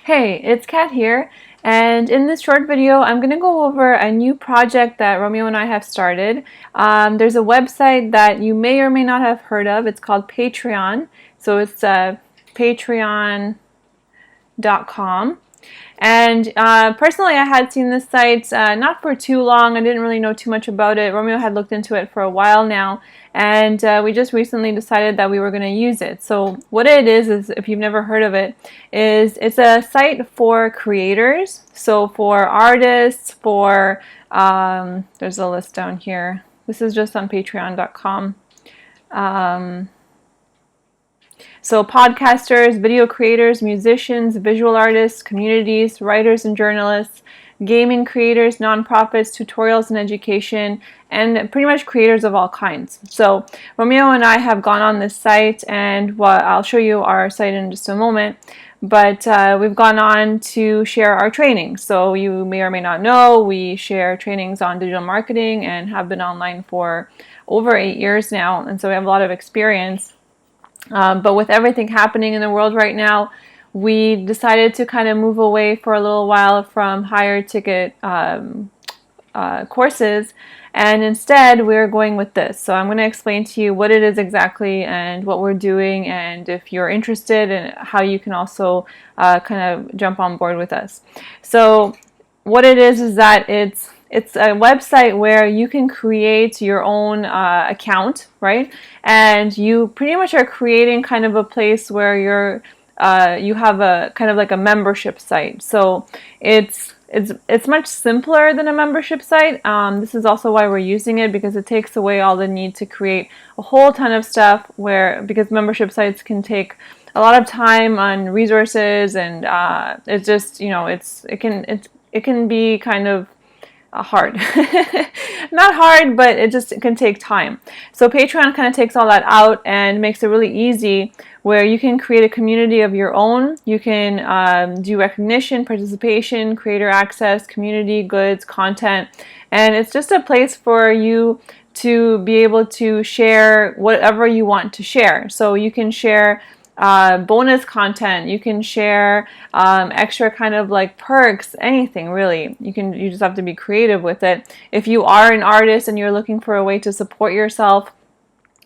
Hey, it's Kat here, and in this short video, I'm going to go over a new project that Romeo and I have started. There's a website that you may or may not have heard of. It's called Patreon. So it's patreon.com. And personally, I had seen this site not for too long. I didn't really know too much about it. Romeo had looked into it for a while now, and we just recently decided that we were going to use it. So what it is if you've never heard of it, is it's a site for creators. So for artists, for there's a list down here. This is just on patreon.com. So podcasters, video creators, musicians, visual artists, communities, writers and journalists, gaming creators, nonprofits, tutorials and education, and pretty much creators of all kinds. So Romeo and I have gone on this site, and I'll show you our site in just a moment. But we've gone on to share our training. So you may or may not know, we share trainings on digital marketing and have been online for over 8 years now. And so we have a lot of experience. But with everything happening in the world right now, we decided to kind of move away for a little while from higher ticket courses, and instead we're going with this. So I'm going to explain to you what it is exactly and what we're doing, and if you're interested, and how you can also kind of jump on board with us. So what it is that it's a website where you can create your own account, right? And you pretty much are creating kind of a place where you have a kind of like a membership site. So it's much simpler than a membership site. This is also why we're using it, because it takes away all the need to create a whole ton of stuff, because membership sites can take a lot of time on resources, and it's just, it can be kind of hard. Not hard, but it can take time. So Patreon kind of takes all that out and makes it really easy, where you can create a community of your own. You can do recognition, participation, creator access, community, goods, content, and it's just a place for you to be able to share whatever you want to share. So you can share bonus content, you can share extra kind of like perks, anything really. You just have to be creative with it. If you are an artist and you're looking for a way to support yourself,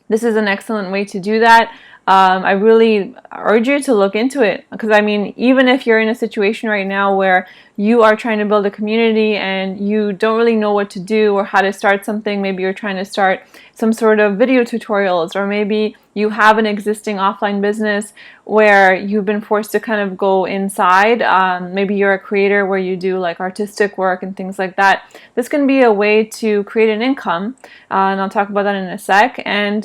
this is an excellent way to do that. I really urge you to look into it, because I mean, even if you're in a situation right now where you are trying to build a community and you don't really know what to do or how to start something, maybe you're trying to start some sort of video tutorials, or maybe you have an existing offline business where you've been forced to kind of go inside. Maybe you're a creator where you do like artistic work and things like that. This can be a way to create an income, and I'll talk about that in a sec. And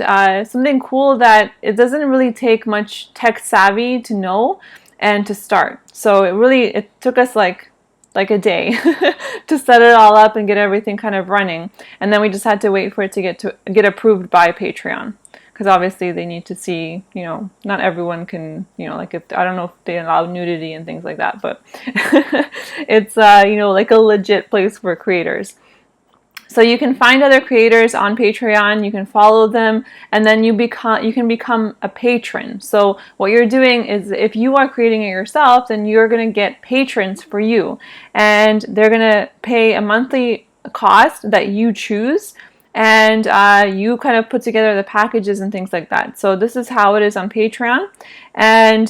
something cool that it doesn't really take much tech savvy to know and to start. So it took us like a day to set it all up and get everything kind of running, and then we just had to wait for it to get approved by Patreon, because obviously they need to see, not everyone can, like, I don't know if they allow nudity and things like that, but it's like a legit place for creators. So you can find other creators on Patreon, you can follow them, and then you can become a patron. So what you're doing is, if you are creating it yourself, then you're going to get patrons for you, and they're going to pay a monthly cost that you choose, and you kind of put together the packages and things like that. So this is how it is on Patreon, and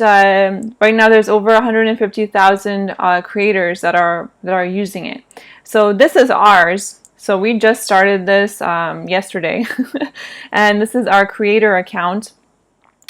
right now there's over 150,000 creators that are using it. So this is ours. So we just started this yesterday, and this is our creator account.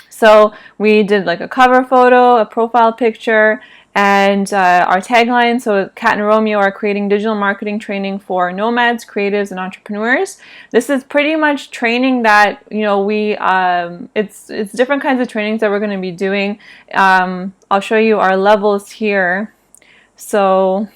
So we did like a cover photo, a profile picture, and our tagline. So Kat and Romeo are creating digital marketing training for nomads, creatives, and entrepreneurs. This is pretty much training that it's different kinds of trainings that we're going to be doing. I'll show you our levels here. So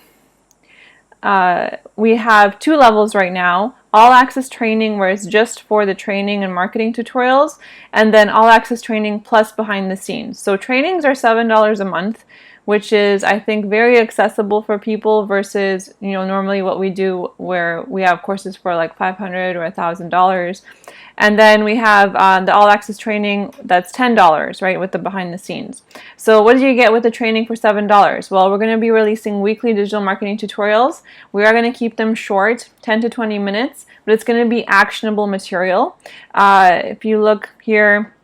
we have 2 levels right now. all access training where it's just for the training and marketing tutorials, and then all access training plus behind the scenes. So trainings are $7 a month, which is, I think, very accessible for people versus, normally what we do where we have courses for like $500 or $1,000. And then we have the all access training that's $10, right, with the behind the scenes. So what do you get with the training for $7? Well, we're going to be releasing weekly digital marketing tutorials. We are going to keep them short, 10 to 20 minutes, but it's going to be actionable material. If you look here,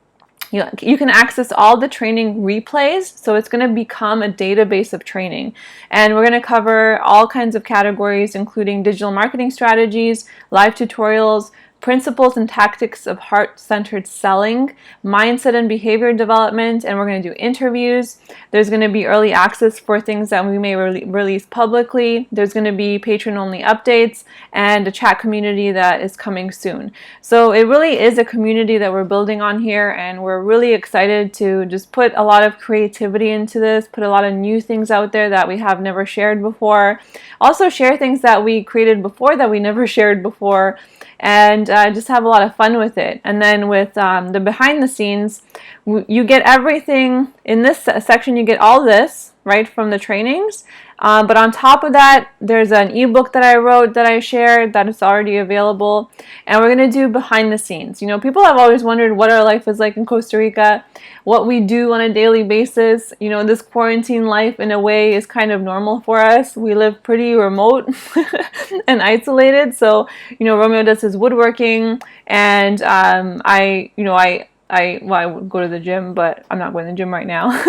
you can access all the training replays, so it's going to become a database of training. And we're going to cover all kinds of categories, including digital marketing strategies, live tutorials, principles and tactics of heart-centered selling, mindset and behavior development, and we're going to do interviews. There's going to be early access for things that we may release publicly. There's going to be patron-only updates and a chat community that is coming soon. So it really is a community that we're building on here, and we're really excited to just put a lot of creativity into this, put a lot of new things out there that we have never shared before. Also share things that we created before that we never shared before, and just have a lot of fun with it. And then with the behind the scenes, you get everything in this section. You get all this, right, from the trainings. But on top of that, there's an ebook that I wrote that I shared that is already available. And we're going to do behind the scenes. People have always wondered what our life is like in Costa Rica, what we do on a daily basis. This quarantine life in a way is kind of normal for us. We live pretty remote and isolated. So, Romeo does his woodworking, and I would go to the gym, but I'm not going to the gym right now.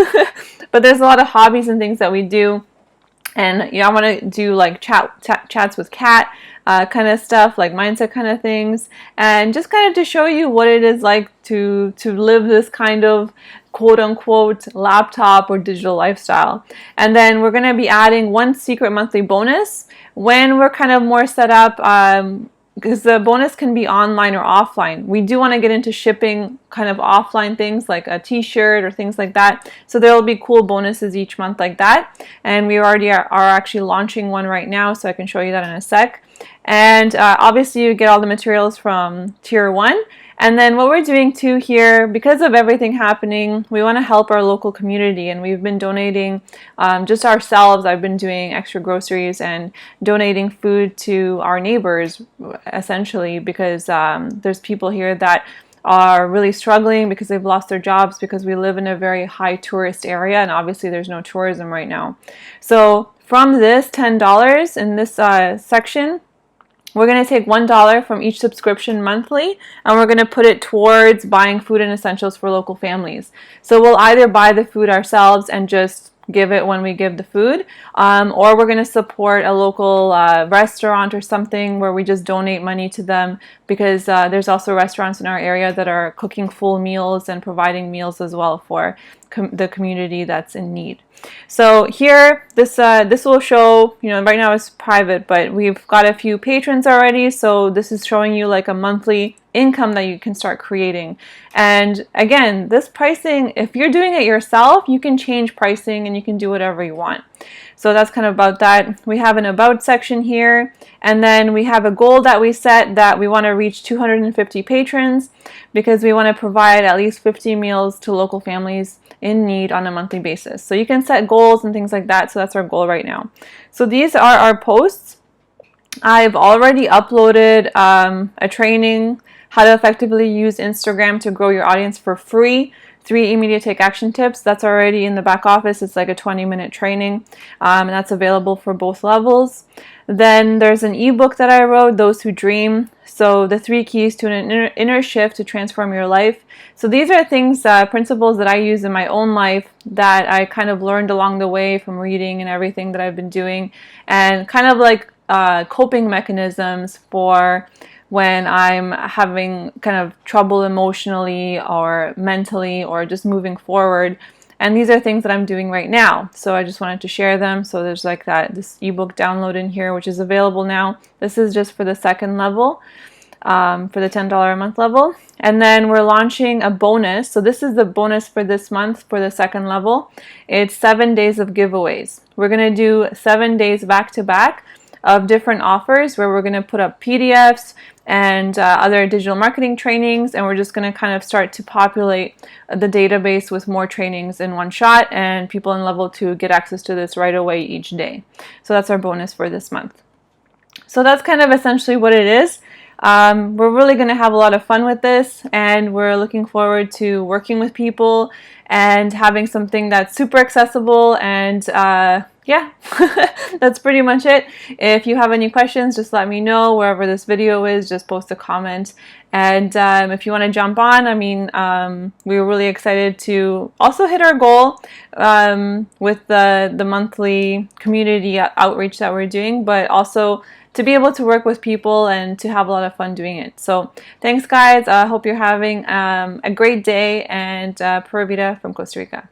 But there's a lot of hobbies and things that we do. And I want to do like chats with Kat kind of stuff, like mindset kind of things, and just kind of to show you what it is like to live this kind of quote unquote laptop or digital lifestyle. And then we're going to be adding one secret monthly bonus when we're kind of more set up, because the bonus can be online or offline. We do want to get into shipping kind of offline things like a t-shirt or things like that. So there will be cool bonuses each month like that. And we already are actually launching one right now, so I can show you that in a sec. And obviously you get all the materials from Tier 1. And then what we're doing too here, because of everything happening, we want to help our local community, and we've been donating just ourselves. I've been doing extra groceries and donating food to our neighbors, essentially, because there's people here that are really struggling because they've lost their jobs, because we live in a very high tourist area, and obviously there's no tourism right now. So from this $10 in this section, we're going to take $1 from each subscription monthly, and we're going to put it towards buying food and essentials for local families. So we'll either buy the food ourselves and just give it when we give the food, or we're going to support a local restaurant or something where we just donate money to them, because there's also restaurants in our area that are cooking full meals and providing meals as well for the community that's in need. So here, this will show, right now it's private, but we've got a few patrons already, so this is showing you like a monthly income that you can start creating. And again, this pricing, if you're doing it yourself, you can change pricing and you can do whatever you want. So that's kind of about that. We have an about section here, and then we have a goal that we set that we want to reach 250 patrons, because we want to provide at least 50 meals to local families in need on a monthly basis. So you can set goals and things like that. So that's our goal right now. So these are our posts. I've already uploaded a training, how to effectively use Instagram to grow your audience for free. 3 immediate take action tips. That's already in the back office. It's like a 20-minute training, and that's available for both levels. Then there's an ebook that I wrote, Those Who Dream. So the 3 keys to an inner shift to transform your life. So these are things, principles that I use in my own life that I kind of learned along the way from reading and everything that I've been doing, and kind of like coping mechanisms for when I'm having kind of trouble emotionally or mentally or just moving forward. And these are things that I'm doing right now. So I just wanted to share them. So there's like this ebook download in here, which is available now. This is just for the second level, for the $10 a month level. And then we're launching a bonus. So this is the bonus for this month for the second level. It's 7 days of giveaways. We're going to do 7 days back to back of different offers where we're going to put up PDFs and other digital marketing trainings, and we're just going to kind of start to populate the database with more trainings in one shot, and people in level 2 get access to this right away each day. So that's our bonus for this month. So that's kind of essentially what it is. We're really going to have a lot of fun with this, and we're looking forward to working with people and having something that's super accessible. And yeah, that's pretty much it. If you have any questions, just let me know. Wherever this video is, just post a comment. And if you want to jump on, I mean, we were really excited to also hit our goal with the monthly community outreach that we're doing, but also to be able to work with people and to have a lot of fun doing it. So thanks, guys. I hope you're having a great day, and Pura Vida from Costa Rica.